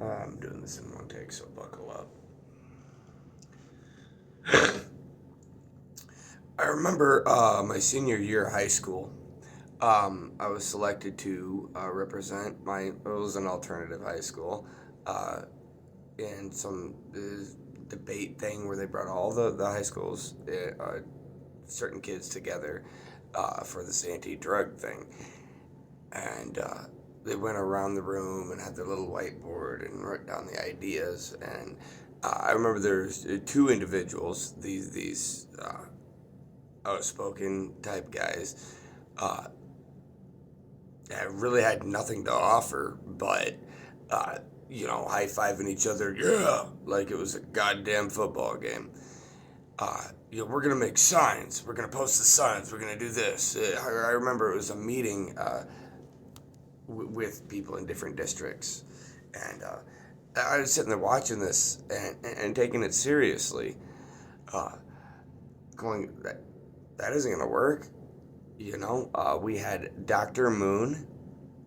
I'm doing this in one take, so buckle up. I remember my senior year of high school. I was selected to represent it was an alternative high school, uh, in some debate thing where they brought all the high schools, certain kids together for this anti-drug thing. And they went around the room and had their little whiteboard and wrote down the ideas. And I remember there's two individuals, these outspoken type guys, uh, that really had nothing to offer, but uh, high fiving each other, yeah, like it was a goddamn football game. We're gonna make signs. We're gonna post the signs. We're gonna do this. I remember it was a meeting with people in different districts, and I was sitting there watching this and taking it seriously, uh, going that isn't gonna work. We had Dr. Moon,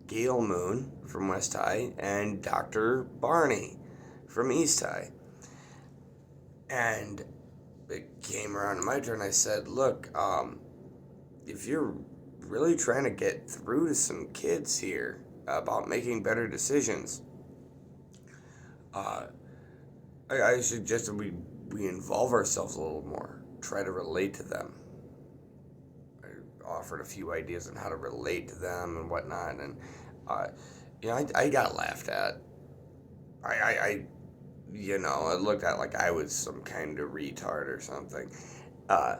Gail Moon from West High, and Dr. Barney from East High, and it came around to my turn. I said, "Look, if you're really trying to get through to some kids here about making better decisions, uh, I suggest that we involve ourselves a little more, try to relate to them." I offered a few ideas on how to relate to them and whatnot, and uh, I got laughed at. I looked at like I was some kind of retard or something. Uh,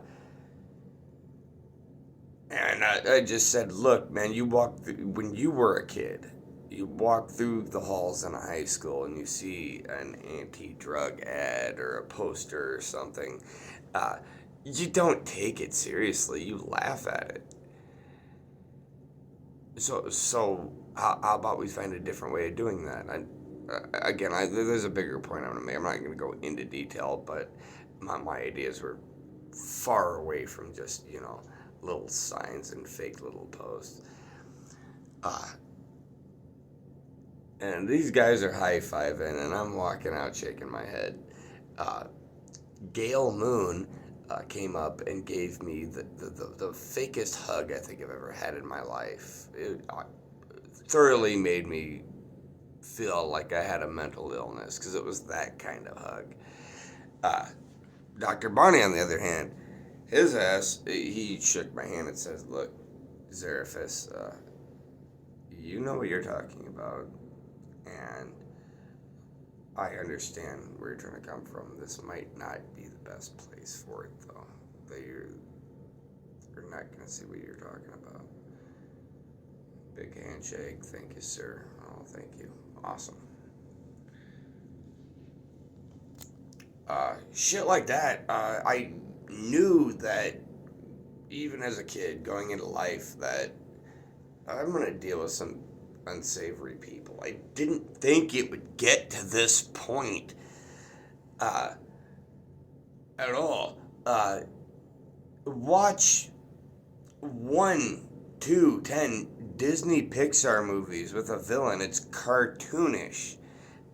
And I just said, look, man, when you were a kid, you walk through the halls in a high school and you see an anti-drug ad or a poster or something. Uh, you don't take it seriously. You laugh at it. So how about we find a different way of doing that? There's a bigger point I'm going to make. I'm not going to go into detail, but my ideas were far away from just, little signs and fake little posts. Uh, and these guys are high fiving, and I'm walking out shaking my head. Uh, Gail Moon came up and gave me the fakest hug I think I've ever had in my life. It thoroughly made me feel like I had a mental illness because it was that kind of hug. Uh, Dr. Barney, on the other hand, his ass, he shook my hand and says, "Look, Zarathus, you know what you're talking about, and I understand where you're trying to come from. This might not be the best place for it, though. You're not going to see what you're talking about." Big handshake. Thank you, sir. Oh, thank you. Awesome. Shit like that, I knew that even as a kid going into life that I'm going to deal with some unsavory people. I didn't think it would get to this point uh, at all. Watch 10 Disney Pixar movies with a villain. It's cartoonish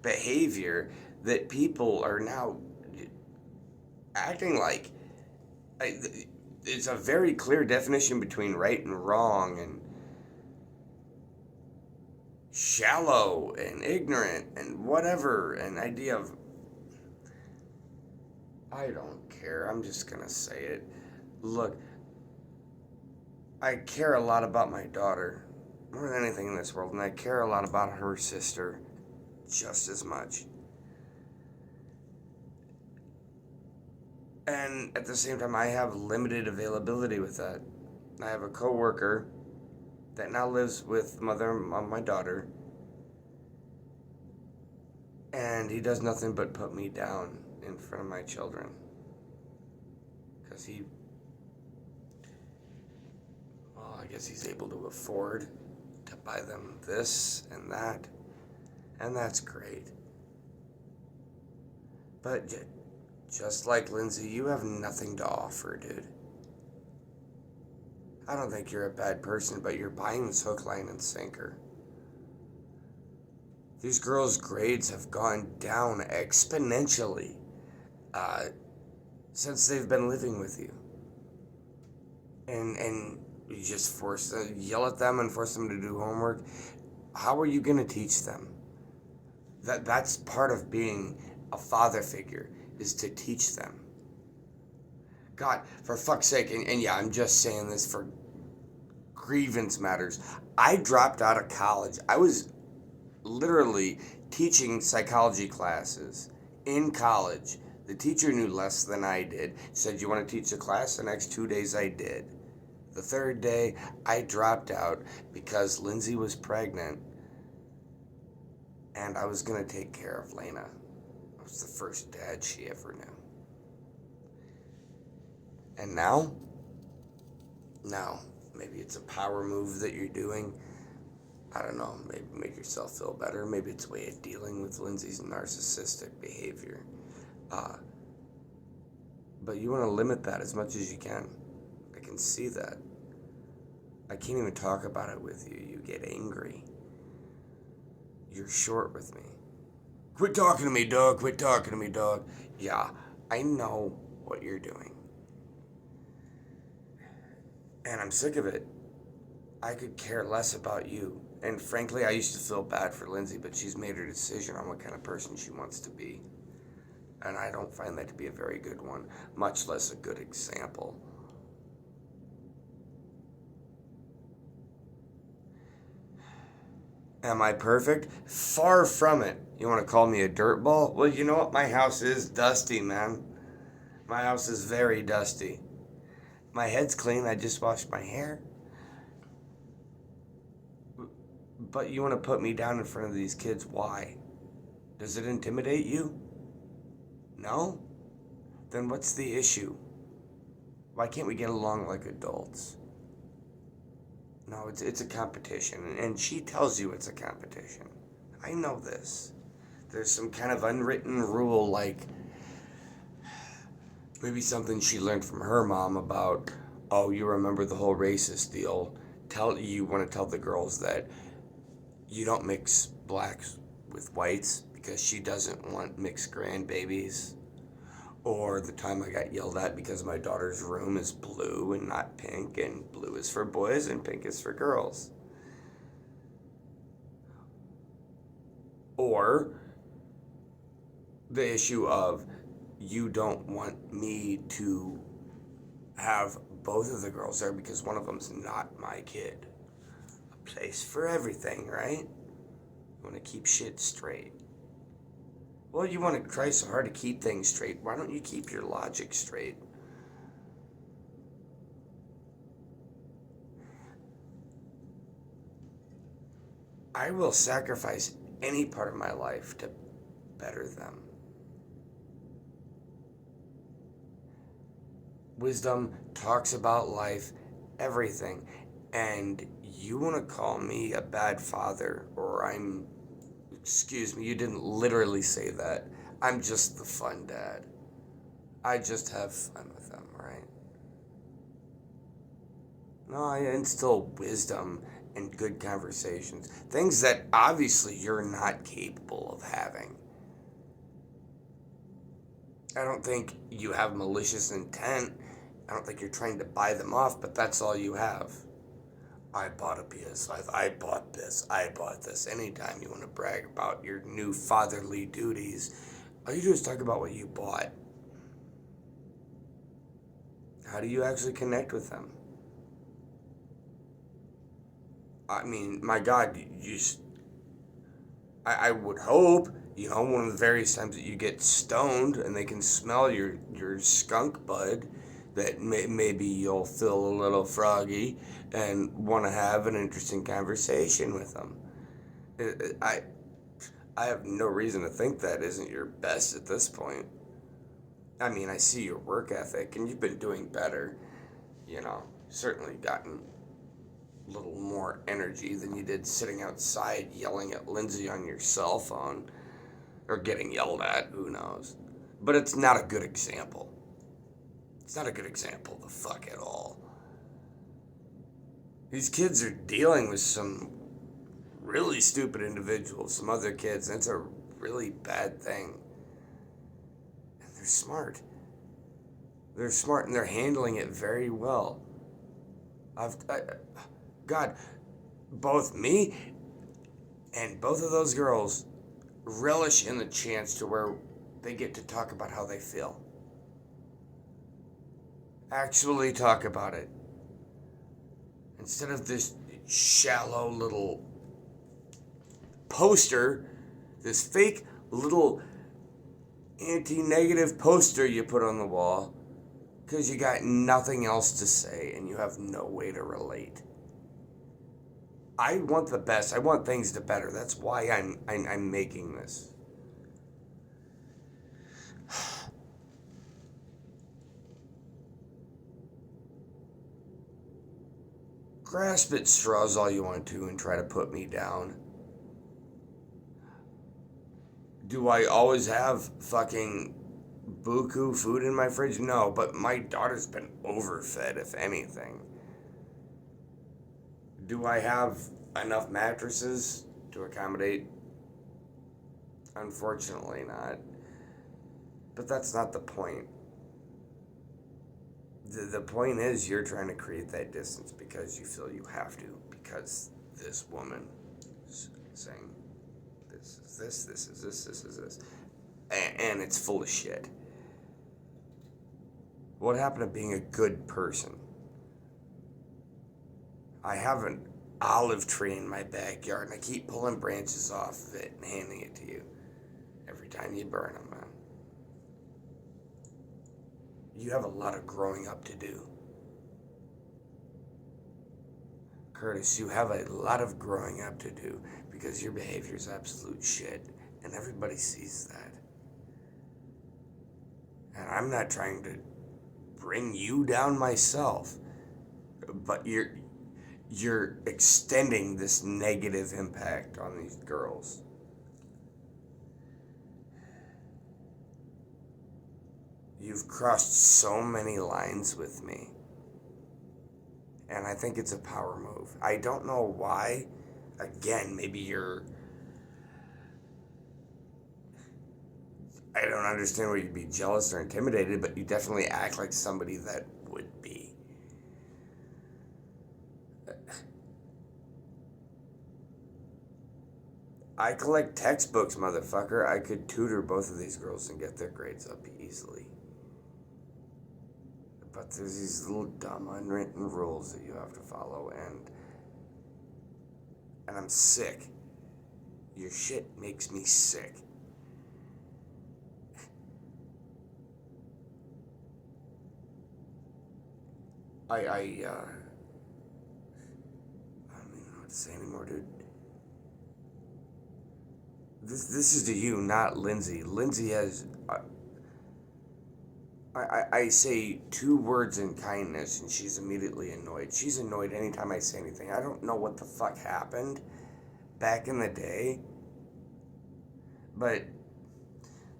behavior that people are now acting like. It's a very clear definition between right and wrong and shallow and ignorant and whatever, an idea of, I don't care, I'm just gonna say it. Look, I care a lot about my daughter more than anything in this world, and I care a lot about her sister just as much. And at the same time, I have limited availability with that. I have a coworker that now lives with the mother of my daughter, and he does nothing but put me down in front of my children. Because I guess he's able to afford to buy them this and that, and that's great. But just like Lindsay, you have nothing to offer, dude. I don't think you're a bad person, but you're buying this hook, line, and sinker. These girls' grades have gone down exponentially uh, since they've been living with you. And you just yell at them and force them to do homework. How are you going to teach them? That's part of being a father figure, is to teach them. God, for fuck's sake, and yeah, I'm just saying this for grievance matters. I dropped out of college. I was literally teaching psychology classes in college. The teacher knew less than I did. Said, "You want to teach the class?" The next 2 days I did. The third day, I dropped out because Lindsay was pregnant and I was going to take care of Lena. I was the first dad she ever knew. And now, maybe it's a power move that you're doing. I don't know, maybe make yourself feel better. Maybe it's a way of dealing with Lindsay's narcissistic behavior. But you want to limit that as much as you can. I can see that. I can't even talk about it with you. You get angry. You're short with me. Quit talking to me, dog. Quit talking to me, dog. Yeah, I know what you're doing. And I'm sick of it. I could care less about you. And frankly, I used to feel bad for Lindsay, but she's made her decision on what kind of person she wants to be. And I don't find that to be a very good one, much less a good example. Am I perfect? Far from it. You want to call me a dirtball? Well, you know what? My house is dusty, man. My house is very dusty. My head's clean. I just washed my hair. But you want to put me down in front of these kids. Why? Does it intimidate you? No? Then what's the issue? Why can't we get along like adults? No, it's a competition, and she tells you it's a competition. I know this. There's some kind of unwritten rule, like maybe something she learned from her mom about, oh, you remember the whole racist deal. You want to tell the girls that you don't mix blacks with whites because she doesn't want mixed grandbabies. Or the time I got yelled at because my daughter's room is blue and not pink, and blue is for boys and pink is for girls. Or the issue of you don't want me to have both of the girls there because one of them's not my kid. A place for everything, right? You want to keep shit straight. Well, you want to try so hard to keep things straight. Why don't you keep your logic straight? I will sacrifice any part of my life to better them. Wisdom talks about life, everything. And you want to call me a bad father, or excuse me, you didn't literally say that. I'm just the fun dad. I just have fun with them, right? No, I instill wisdom and good conversations. Things that obviously you're not capable of having. I don't think you have malicious intent. I don't think you're trying to buy them off, but that's all you have. I bought a PS5, I bought this, I bought this. Anytime you want to brag about your new fatherly duties, all you do is talk about what you bought. How do you actually connect with them? I mean, my God, I would hope, one of the various times that you get stoned and they can smell your skunk bud, that maybe you'll feel a little froggy and want to have an interesting conversation with them. I have no reason to think that isn't your best at this point. I mean, I see your work ethic, and you've been doing better. Certainly gotten a little more energy than you did sitting outside yelling at Lindsay on your cell phone, or getting yelled at, who knows. But it's not a good example. It's not a good example of the fuck at all. These kids are dealing with some really stupid individuals, some other kids. That's a really bad thing. And they're smart. They're smart and they're handling it very well. God, both me and both of those girls relish in the chance to where they get to talk about how they feel. Actually talk about it. Instead of this shallow little poster, this fake little anti-negative poster you put on the wall because you got nothing else to say and you have no way to relate. I want the best. I want things to better. That's why I'm making this. Grasp at straws all you want to and try to put me down. Do I always have fucking buku food in my fridge? No, but my daughter's been overfed, if anything. Do I have enough mattresses to accommodate? Unfortunately not. But that's not the point. The point is you're trying to create that distance because you feel you have to. Because this woman is saying, this is this, this is this, this is this. And it's full of shit. What happened to being a good person? I have an olive tree in my backyard and I keep pulling branches off of it and handing it to you every time you burn them, man. You have a lot of growing up to do. Curtis, you have a lot of growing up to do because your behavior is absolute shit and everybody sees that. And I'm not trying to bring you down myself, but you're extending this negative impact on these girls. You've crossed so many lines with me. And I think it's a power move. I don't know why. Again, maybe I don't understand why you'd be jealous or intimidated, but you definitely act like somebody that would be. I collect textbooks, motherfucker. I could tutor both of these girls and get their grades up easily. But there's these little dumb unwritten rules that you have to follow, and I'm sick. Your shit makes me sick. I don't even know what to say anymore, dude. This is to you, not Lindsay. Lindsay has... I say 2 words in kindness and she's immediately annoyed. She's annoyed anytime I say anything. I don't know what the fuck happened back in the day, but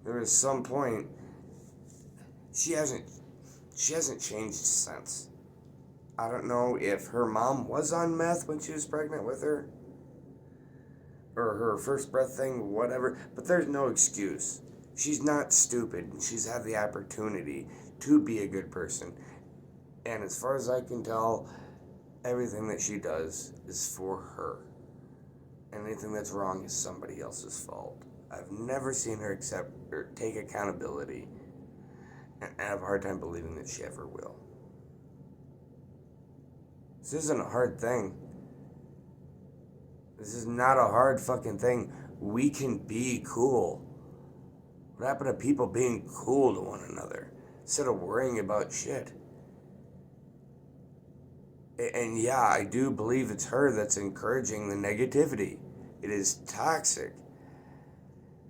there was some point she hasn't changed since. I don't know if her mom was on meth when she was pregnant with her or her first breath thing, whatever, but there's no excuse. She's not stupid, and she's had the opportunity to be a good person. And as far as I can tell, everything that she does is for her. And anything that's wrong is somebody else's fault. I've never seen her accept or take accountability, and I have a hard time believing that she ever will. This isn't a hard thing. This is not a hard fucking thing. We can be cool. What happened to people being cool to one another instead of worrying about shit? And yeah, I do believe it's her that's encouraging the negativity. It is toxic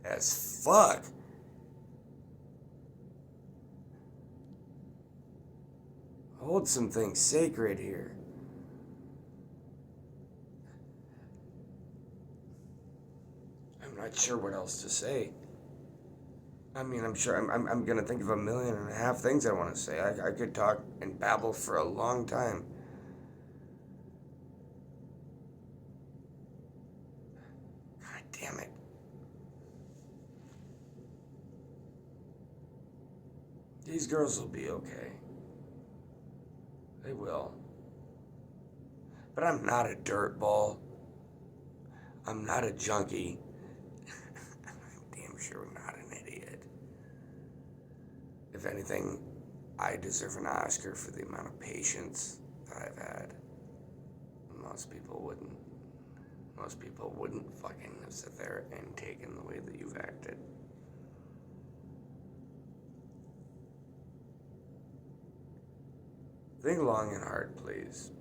as fuck. Hold some things sacred here. I'm not sure what else to say. I mean, I'm sure I'm gonna think of 1.5 million things I want to say. I could talk and babble for a long time. These girls will be okay. They will. But I'm not a dirtball. I'm not a junkie. I'm damn sure not an idiot. If anything, I deserve an Oscar for the amount of patience that I've had. Most people wouldn't. Most people wouldn't fucking sit there and take in the way that you've acted. Think long and hard, please.